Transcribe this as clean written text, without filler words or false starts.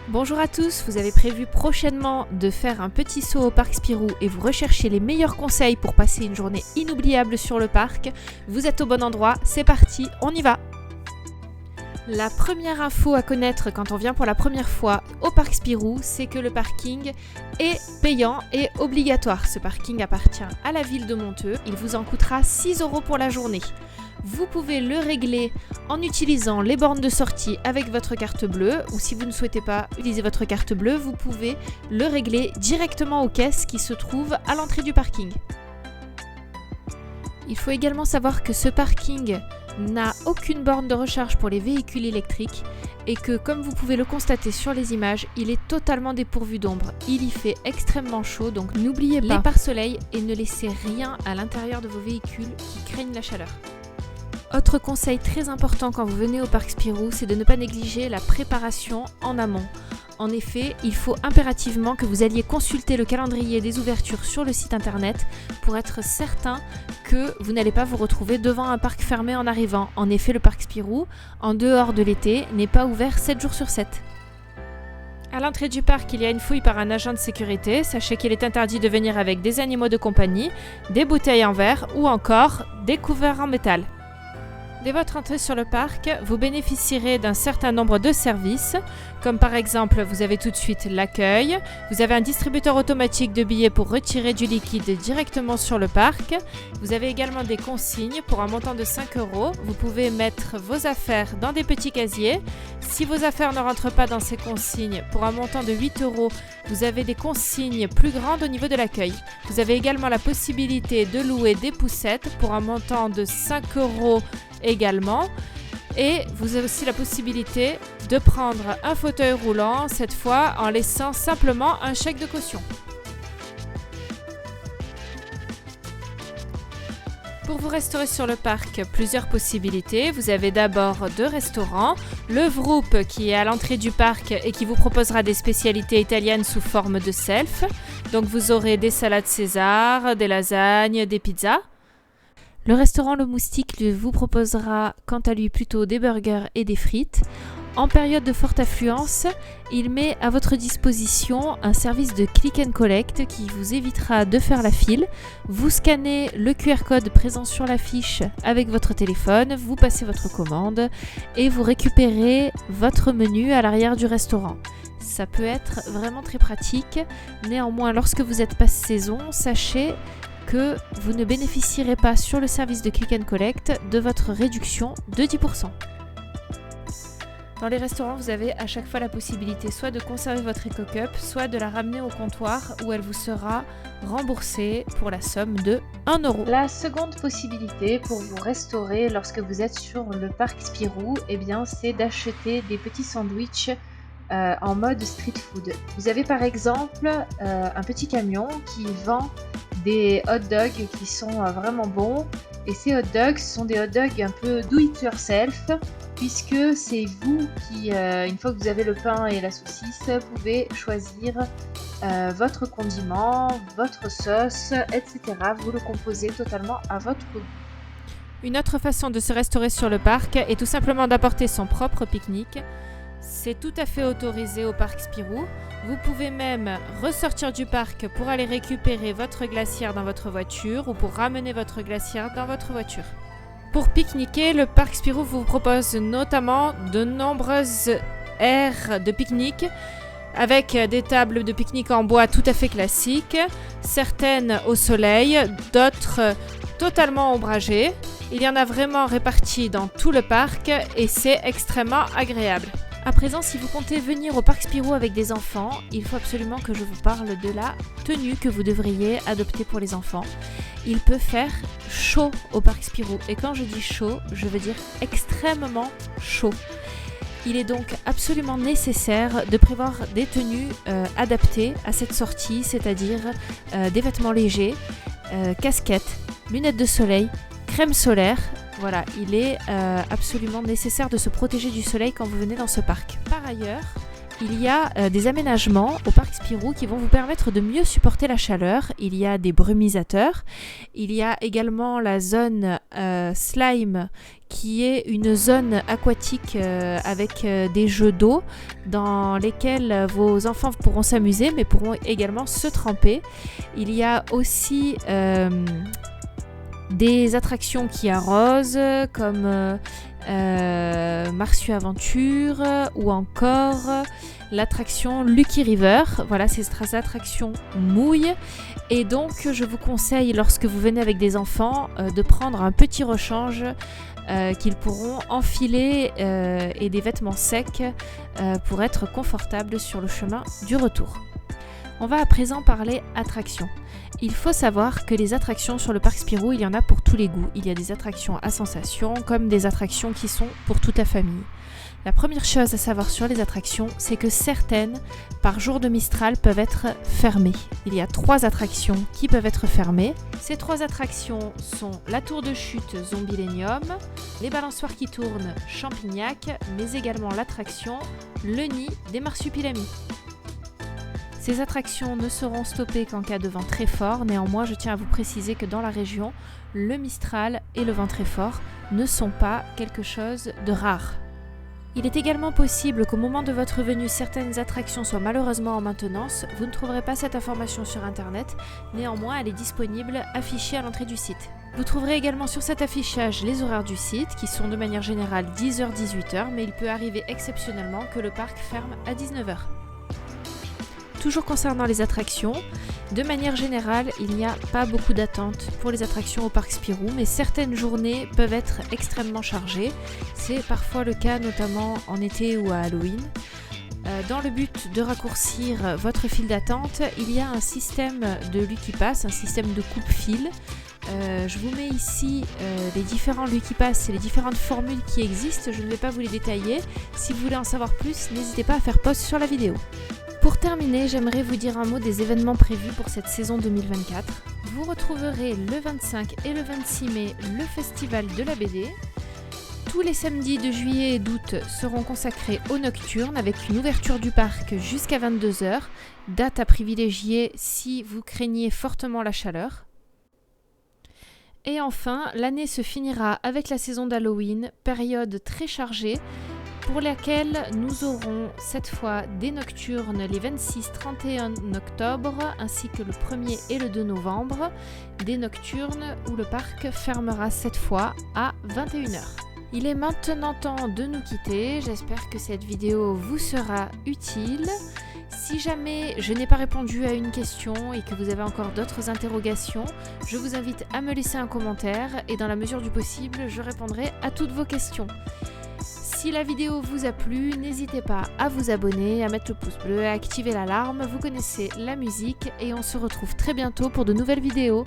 Bonjour à tous, vous avez prévu prochainement de faire un petit saut au parc Spirou et vous recherchez les meilleurs conseils pour passer une journée inoubliable sur le parc. Vous êtes au bon endroit, c'est parti, on y va! La première info à connaître quand on vient pour la première fois au parc Spirou, c'est que le parking est payant et obligatoire. Ce parking appartient à la ville de Monteux, il vous en coûtera 6 € pour la journée. Vous pouvez le régler en utilisant les bornes de sortie avec votre carte bleue ou si vous ne souhaitez pas utiliser votre carte bleue, vous pouvez le régler directement aux caisses qui se trouvent à l'entrée du parking. Il faut également savoir que ce parking n'a aucune borne de recharge pour les véhicules électriques et que, comme vous pouvez le constater sur les images, il est totalement dépourvu d'ombre. Il y fait extrêmement chaud, donc n'oubliez pas les pare-soleil et ne laissez rien à l'intérieur de vos véhicules qui craignent la chaleur. Autre conseil très important quand vous venez au parc Spirou, c'est de ne pas négliger la préparation en amont. En effet, il faut impérativement que vous alliez consulter le calendrier des ouvertures sur le site internet pour être certain que vous n'allez pas vous retrouver devant un parc fermé en arrivant. En effet, le parc Spirou, en dehors de l'été, n'est pas ouvert 7 jours sur 7. À l'entrée du parc, il y a une fouille par un agent de sécurité. Sachez qu'il est interdit de venir avec des animaux de compagnie, des bouteilles en verre ou encore des couverts en métal. Dès votre entrée sur le parc, vous bénéficierez d'un certain nombre de services, comme par exemple, vous avez tout de suite l'accueil, vous avez un distributeur automatique de billets pour retirer du liquide directement sur le parc, vous avez également des consignes pour un montant de 5 €, vous pouvez mettre vos affaires dans des petits casiers. Si vos affaires ne rentrent pas dans ces consignes, pour un montant de 8 €, vous avez des consignes plus grandes au niveau de l'accueil. Vous avez également la possibilité de louer des poussettes pour un montant de 5 € également. Et vous avez aussi la possibilité de prendre un fauteuil roulant, cette fois en laissant simplement un chèque de caution. Pour vous restaurer sur le parc, plusieurs possibilités. Vous avez d'abord 2 restaurants. Le Vroop qui est à l'entrée du parc et qui vous proposera des spécialités italiennes sous forme de self. Donc vous aurez des salades César, des lasagnes, des pizzas. Le restaurant Le Moustique vous proposera quant à lui plutôt des burgers et des frites. En période de forte affluence, il met à votre disposition un service de click and collect qui vous évitera de faire la file. Vous scannez le QR code présent sur l'affiche avec votre téléphone, vous passez votre commande et vous récupérez votre menu à l'arrière du restaurant. Ça peut être vraiment très pratique. Néanmoins, lorsque vous êtes passe saison, sachez que vous ne bénéficierez pas sur le service de click and collect de votre réduction de 10%. Dans les restaurants, vous avez à chaque fois la possibilité soit de conserver votre EcoCup, soit de la ramener au comptoir où elle vous sera remboursée pour la somme de 1 €. La seconde possibilité pour vous restaurer lorsque vous êtes sur le parc Spirou, c'est d'acheter des petits sandwichs en mode street food. Vous avez par exemple un petit camion qui vend des hot dogs qui sont vraiment bons, et ces hot dogs sont des hot dogs un peu do it yourself puisque c'est vous qui, une fois que vous avez le pain et la saucisse, pouvez choisir votre condiment, votre sauce, etc. Vous le composez totalement à votre goût. Une autre façon de se restaurer sur le parc est tout simplement d'apporter son propre pique-nique. C'est tout à fait autorisé au parc Spirou. Vous pouvez même ressortir du parc pour aller récupérer votre glacière dans votre voiture ou pour ramener votre glacière dans votre voiture. Pour pique-niquer, le parc Spirou vous propose notamment de nombreuses aires de pique-nique avec des tables de pique-nique en bois tout à fait classiques, certaines au soleil, d'autres totalement ombragées. Il y en a vraiment répartis dans tout le parc et c'est extrêmement agréable. À présent, si vous comptez venir au parc Spirou avec des enfants, il faut absolument que je vous parle de la tenue que vous devriez adopter pour les enfants. Il peut faire chaud au parc Spirou. Et quand je dis chaud, je veux dire extrêmement chaud. Il est donc absolument nécessaire de prévoir des tenues adaptées à cette sortie, c'est-à-dire des vêtements légers, casquettes, lunettes de soleil, crème solaire. Voilà, il est absolument nécessaire de se protéger du soleil quand vous venez dans ce parc. Par ailleurs, il y a des aménagements au parc Spirou qui vont vous permettre de mieux supporter la chaleur. Il y a des brumisateurs. Il y a également la zone slime qui est une zone aquatique avec des jeux d'eau dans lesquels vos enfants pourront s'amuser mais pourront également se tremper. Il y a aussi des attractions qui arrosent comme Marsu Aventure ou encore l'attraction Lucky River. Voilà, ces attractions mouillent et donc je vous conseille lorsque vous venez avec des enfants de prendre un petit rechange qu'ils pourront enfiler et des vêtements secs pour être confortables sur le chemin du retour. On va à présent parler attractions. Il faut savoir que les attractions sur le parc Spirou, il y en a pour tous les goûts. Il y a des attractions à sensations comme des attractions qui sont pour toute la famille. La première chose à savoir sur les attractions, c'est que certaines, par jour de Mistral, peuvent être fermées. Il y a 3 attractions qui peuvent être fermées. Ces 3 attractions sont la tour de chute Zombilénium, les balançoires qui tournent Champignac, mais également l'attraction Le Nid des Marsupilamis. Ces attractions ne seront stoppées qu'en cas de vent très fort. Néanmoins, je tiens à vous préciser que dans la région, le Mistral et le vent très fort ne sont pas quelque chose de rare. Il est également possible qu'au moment de votre venue, certaines attractions soient malheureusement en maintenance. Vous ne trouverez pas cette information sur internet, néanmoins elle est disponible affichée à l'entrée du site. Vous trouverez également sur cet affichage les horaires du site qui sont de manière générale 10h-18h, mais il peut arriver exceptionnellement que le parc ferme à 19h. Toujours concernant les attractions, de manière générale, il n'y a pas beaucoup d'attente pour les attractions au parc Spirou, mais certaines journées peuvent être extrêmement chargées. C'est parfois le cas notamment en été ou à Halloween. Dans le but de raccourcir votre file d'attente, il y a un système de Lucky Pass, un système de coupe-fil. Je vous mets ici les différents Lucky Pass et les différentes formules qui existent. Je ne vais pas vous les détailler. Si vous voulez en savoir plus, n'hésitez pas à faire pause sur la vidéo. Pour terminer, j'aimerais vous dire un mot des événements prévus pour cette saison 2024. Vous retrouverez le 25 et le 26 mai le Festival de la BD. Tous les samedis de juillet et d'août seront consacrés aux nocturnes avec une ouverture du parc jusqu'à 22h, date à privilégier si vous craignez fortement la chaleur. Et enfin, l'année se finira avec la saison d'Halloween, période très chargée, pour laquelle nous aurons cette fois des nocturnes les 26-31 octobre ainsi que le 1er et le 2 novembre, des nocturnes où le parc fermera cette fois à 21h. Il est maintenant temps de nous quitter, j'espère que cette vidéo vous sera utile. Si jamais je n'ai pas répondu à une question et que vous avez encore d'autres interrogations, je vous invite à me laisser un commentaire et dans la mesure du possible, je répondrai à toutes vos questions. Si la vidéo vous a plu, n'hésitez pas à vous abonner, à mettre le pouce bleu, à activer l'alarme. Vous connaissez la musique et on se retrouve très bientôt pour de nouvelles vidéos.